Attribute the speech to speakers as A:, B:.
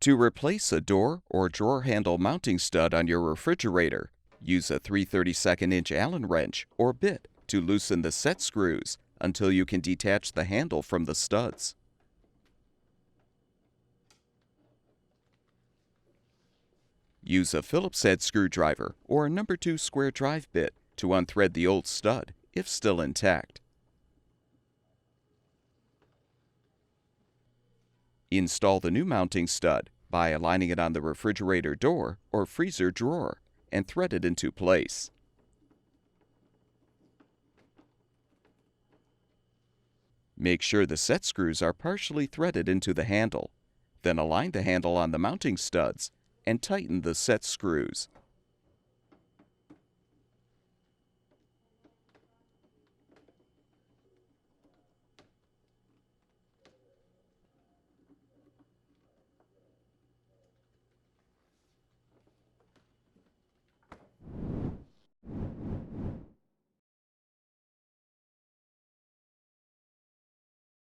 A: To replace a door or drawer handle mounting stud on your refrigerator, use a 3/32 Allen wrench or bit to loosen the set screws until you can detach the handle from the studs. Use a Phillips head screwdriver or a No. 2 square drive bit to unthread the old stud if still intact. Install the new mounting stud by aligning it on the refrigerator door or freezer drawer and thread it into place. Make sure the set screws are partially threaded into the handle. Then align the handle on the mounting studs and tighten the set screws.